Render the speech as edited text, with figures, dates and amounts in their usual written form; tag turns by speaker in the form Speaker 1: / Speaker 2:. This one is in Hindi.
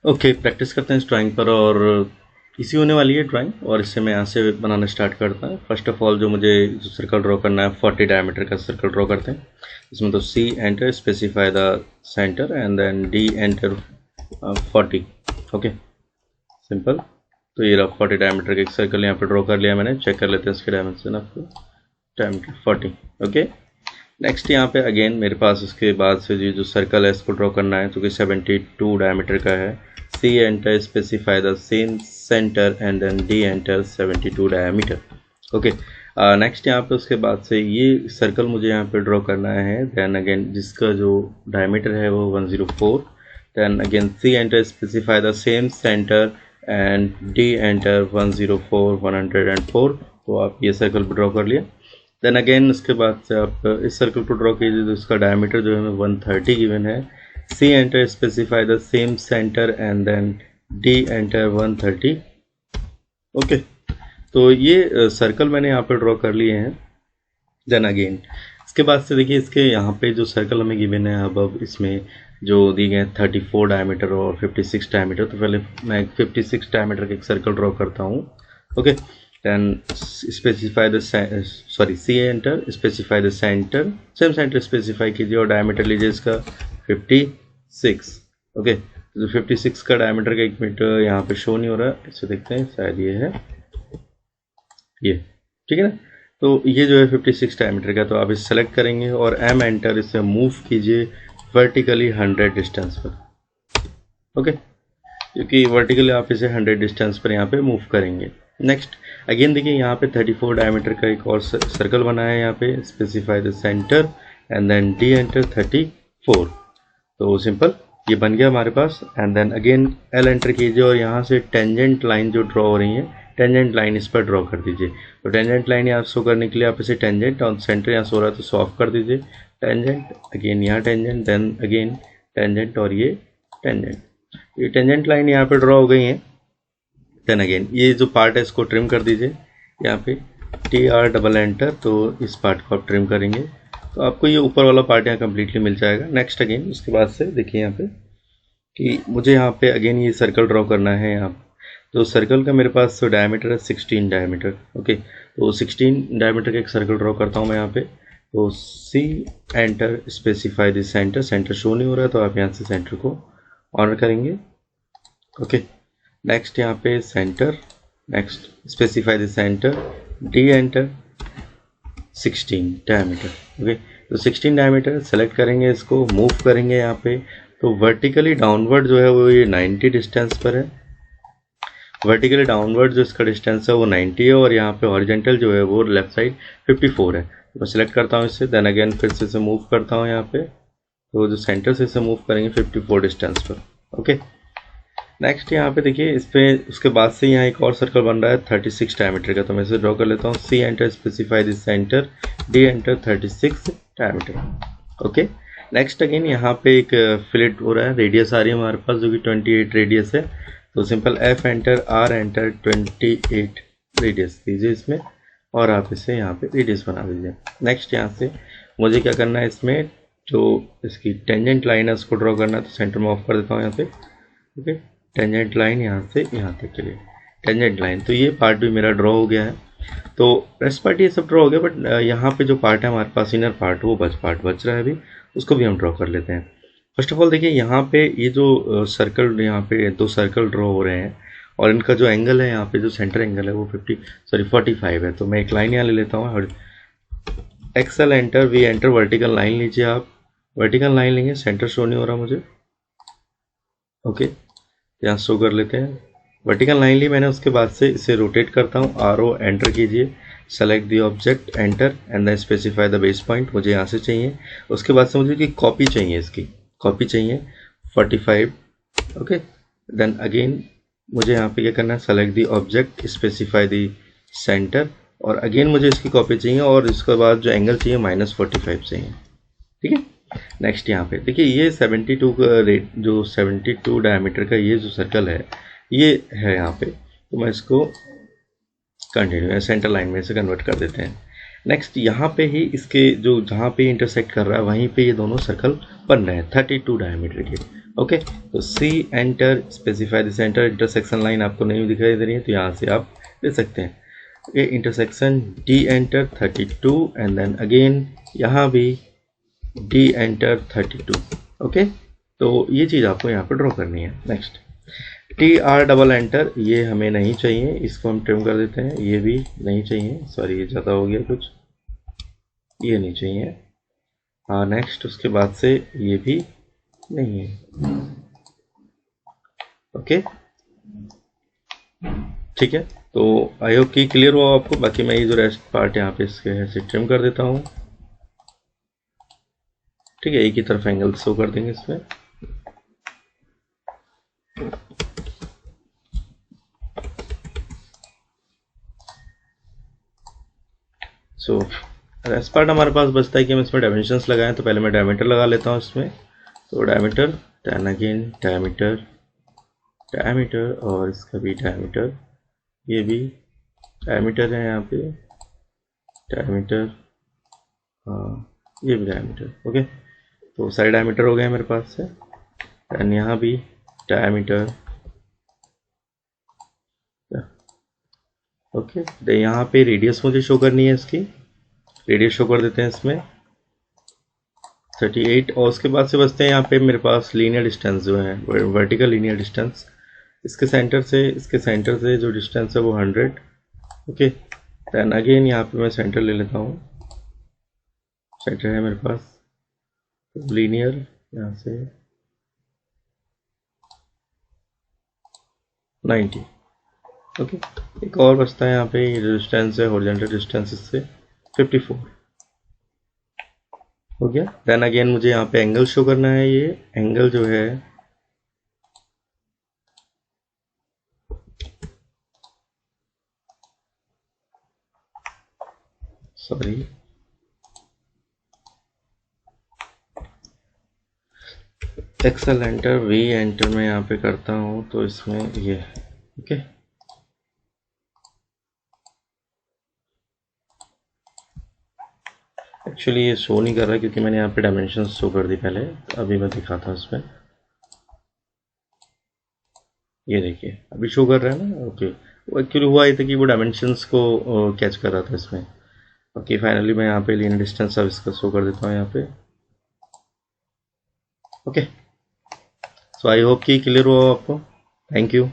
Speaker 1: ओके, प्रैक्टिस करते हैं इस ड्राइंग पर। और इसी होने वाली है ड्राइंग, और इससे मैं यहाँ से बनाना स्टार्ट करता हूँ। फर्स्ट ऑफ ऑल जो मुझे जो सर्कल ड्रॉ करना है 40 डायमीटर का सर्कल ड्रॉ करते हैं। इसमें तो C enter, specify the centre and then D enter 40। Okay, simple. तो ये रहा 40 डायमीटर का एक सर्कल यहाँ पे ड्रॉ कर लिया मैंने। चेक कर लेते हैं इसके डायमेंशन आपको। डायमीटर 40। ओके, नेक्स्ट यहाँ पे अगेन मेरे पास उसके बाद से जो सर्कल है इसको ड्रॉ करना है, जो कि 72 डायमीटर का है। C enter, specify the same centre and then D enter 72 diameter. Okay, next यहाँ पे उसके बाद से ये सर्कल मुझे यहाँ पे ड्रॉ करना है। देन अगेन जिसका जो डायमीटर है वो 104। Then again C enter, specify the same centre and D enter 104 104। तो आप ये सर्कल ड्रॉ कर लिया। देन अगेन उसके बाद से आप इस सर्कल को ड्रॉ कीजिए, तो इसका डायमीटर जो है 130 गिवन है। C enter, specify the same centre and then D enter 130। Okay, तो ये सर्कल मैंने यहाँ पे ड्रॉ कर लिए हैं। देन अगेन इसके बाद से देखिए, इसके यहाँ पे जो सर्कल हमें गिवन है अब इसमें जो दिए गए 34 डायमीटर और 56 डायमीटर। तो पहले मैं 56 डायमीटर का एक सर्कल ड्रॉ करता हूँ। Okay, then specify the C enter, specify the centre, same centre specify कीजिए और डायमीटर लीजिए इसका 56। ओके, तो 56 का डायमीटर का 1 मीटर यहाँ पे शो नहीं हो रहा, इसे देखते हैं, शायद ये है, ये ठीक है ना। तो ये जो है 56 डायमीटर का, तो आप इसे सेलेक्ट करेंगे और एम एंटर, इसे मूव कीजिए वर्टिकली 100 डिस्टेंस पर। ओके, क्योंकि वर्टिकली आप इसे 100 डिस्टेंस पर यहाँ पे मूव करेंगे। नेक्स्ट अगेन देखिए, यहाँ पे 34 डायमीटर का एक और सर्कल बना है। यहाँ पे specify the centre and then D enter 34। तो सिंपल ये बन गया हमारे पास। And then again L enter कीजिए और यहाँ से टेंजेंट लाइन जो ड्रॉ हो रही है, टेंजेंट लाइन इस पर ड्रॉ कर दीजिए। तो टेंजेंट लाइन यहाँ शो करने के लिए आप इसे टेंजेंट और सेंटर यहाँ शो रहा है तो सो ऑफ कर दीजिए। टेंजेंट, अगेन यहाँ टेंजेंट, देन अगेन टेंजेंट और ये टेंजेंट। ये टेंजेंट लाइन यहाँ पे ड्रॉ हो गई है। देन अगेन ये जो पार्ट है इसको ट्रिम कर दीजिए। यहाँ पे TR डबल एंटर, तो इस पार्ट को आप ट्रिम करेंगे तो आपको ये ऊपर वाला पार्ट यहाँ कम्प्लीटली मिल जाएगा। नेक्स्ट अगेन उसके बाद से देखिए यहाँ पे कि मुझे यहाँ पे अगेन ये सर्कल ड्रॉ करना है। यहाँ तो सर्कल का मेरे पास तो डायमीटर है 16 डायमीटर। ओके, तो 16 डायमीटर का एक सर्कल ड्रॉ करता हूँ मैं यहाँ पे। तो C enter, specify the centre, centre show नहीं हो रहा है तो आप यहाँ से सेंटर को ऑनर करेंगे। ओके, नेक्स्ट यहाँ पे centre, next specify the centre, D enter 16 diameter. Okay, तो 16 डायमीटर सेलेक्ट करेंगे, इसको मूव करेंगे यहाँ पे। तो वर्टिकली डाउनवर्ड जो है वो ये 90 डिस्टेंस पर है। वर्टिकली डाउनवर्ड जो इसका डिस्टेंस है वो 90 है और यहाँ पे हॉरिजेंटल जो है वो लेफ्ट साइड 54 है। तो मैं सेलेक्ट करता हूँ इससे। देन अगेन फिर से इसे मूव करता हूँ यहाँ पे। तो जो सेंटर से इसे मूव करेंगे 54 डिस्टेंस पर। ओके, नेक्स्ट यहाँ पे देखिए इस पे उसके बाद से यहाँ एक और सर्कल बन रहा है 36 डायमीटर का। तो मैं इसे ड्रॉ कर लेता हूँ। C enter, specify the centre, D enter 36 diameter. Okay, next again यहाँ पे एक फिलेट हो रहा है, रेडियस आ रही है हमारे पास जो कि 28 रेडियस है। तो simple F enter, R enter 28 radius दीजिए इसमें और आप इसे यहाँ पे रेडियस बना दीजिए। नेक्स्ट यहाँ से मुझे क्या करना है, इसमें जो इसकी टेंजेंट लाइन है उसको ड्रॉ करना है। तो सेंटर में ऑफ कर देता हूँ यहाँ पे। ओके, टेंजेंट लाइन यहाँ से यहाँ तक के लिए टेंजेंट लाइन। तो ये पार्ट भी मेरा ड्रॉ हो गया है। तो रेस्ट पार्ट ये सब ड्रॉ हो गया, बट यहाँ पे जो पार्ट है हमारे पास इनर पार्ट, वो पार्ट बच रहा है अभी, उसको भी हम ड्रॉ कर लेते हैं। फर्स्ट ऑफ ऑल देखिए यहाँ पे ये जो सर्कल, यहाँ पे 2 सर्कल ड्रॉ हो रहे हैं और इनका जो एंगल है यहाँ पे जो सेंटर एंगल है वो 45 है। तो मैं एक लाइन यहाँ ले लेता हूँ। XL enter, V enter, vertical line लीजिए आप। वर्टिकल लाइन लेंगे, सेंटर शो नहीं हो रहा मुझे। ओके, यहाँ शो कर लेते हैं। वर्टिकल लाइन ली मैंने, उसके बाद से इसे रोटेट करता हूँ। RO एंटर कीजिए, select the object, enter and then specify the base point, मुझे यहाँ से चाहिए। उसके बाद से मुझे की कॉपी चाहिए, इसकी कॉपी चाहिए 45। ओके, देन अगेन मुझे यहाँ पे क्या करना है, select the object, specify the centre और अगेन मुझे इसकी कॉपी चाहिए और इसके बाद जो एंगल चाहिए -45 चाहिए। ठीक है, नेक्स्ट यहाँ पे देखिए ये 72 का रेट, जो 72 डायमीटर का ये जो सर्कल है ये है यहाँ पे। तो मैं इसको कंटिन्यू सेंटर लाइन में से कन्वर्ट कर देते हैं। नेक्स्ट यहाँ पे ही इसके जो जहाँ पे इंटरसेक्ट कर रहा है वहीं पे ये दोनों सर्कल बन रहे हैं 32 डायमीटर के। ओके, तो C enter, specify the centre, intersection line आपको नहीं दिखाई दे रही है तो यहाँ से आप दे सकते हैं। Okay, intersection D enter 32 and then again यहाँ भी डी एंटर 32। ओके, तो ये चीज़ आपको यहाँ पर ड्रॉ करनी है। Next T R double enter, ये हमें नहीं चाहिए, इसको हम ट्रिम कर देते हैं। ये भी नहीं चाहिए, सॉरी ये ज़्यादा हो गया कुछ, ये नहीं चाहिए। हाँ नेक्स्ट, उसके बाद से ये भी नहीं है। ओके ठीक है, तो आई होप कि क्लियर हुआ आपको। बाकी मैं ये जो रेस्ट पार्ट यहाँ पे इसके ऐसे ट्रिम कर देता हूँ। ठीक है, एक ही तरफ एंगल शो कर देंगे इसमें। सो रेस्ट पार्ट हमारे पास बचता है कि हम इसमें डायमेंशंस लगाएं। तो पहले मैं डायमीटर लगा लेता हूँ इसमें। तो diameter, then again diameter, diameter और इसका भी डायमीटर, ये भी डायमीटर है यहाँ पे, डायमीटर, हाँ ये भी डायमीटर। ओके, तो सारे डायमीटर हो गए मेरे पास से। एंड यहाँ भी डायमीटर। ओके, तो यहाँ पे रेडियस मुझे शो करनी है, इसकी रेडियस शो कर देते हैं इसमें 38। और उसके बाद से बचते हैं यहाँ पे मेरे पास लीनियर डिस्टेंस जो है, वर्टिकल लीनियर डिस्टेंस। इसके सेंटर से जो डिस्टेंस है वो 100। ओके, देन अगेन यहाँ पे मैं सेंटर ले लेता हूँ। सेंटर है मेरे पास लीनियर, यहाँ से 90। ओके, एक और बचता है यहाँ पे, ये जो डिस्टेंस है हॉरिजॉन्टल डिस्टेंस, इससे 54 हो गया। देन अगेन मुझे यहाँ पे एंगल शो करना है। ये एंगल जो है sorry XL enter, V enter में यहाँ पे करता हूँ तो इसमें ये ओके। एक्चुअली ये शो नहीं कर रहा क्योंकि मैंने यहाँ पे डायमेंशंस शो कर दी पहले, तो अभी मैं दिखाता हूँ इसमें। ये देखिए अभी शो कर रहा है ना। ओके, वो एक्चुअली हुआ ये था कि वो डायमेंशंस को कैच कर रहा था इसमें। ओके, फाइनली मैं यहाँ पे लीनियर डिस्टेंस अब इसका शो कर देता हूँ यहाँ पे। ओके, सो आई होप कि क्लियर हुआ आपको। Thank you.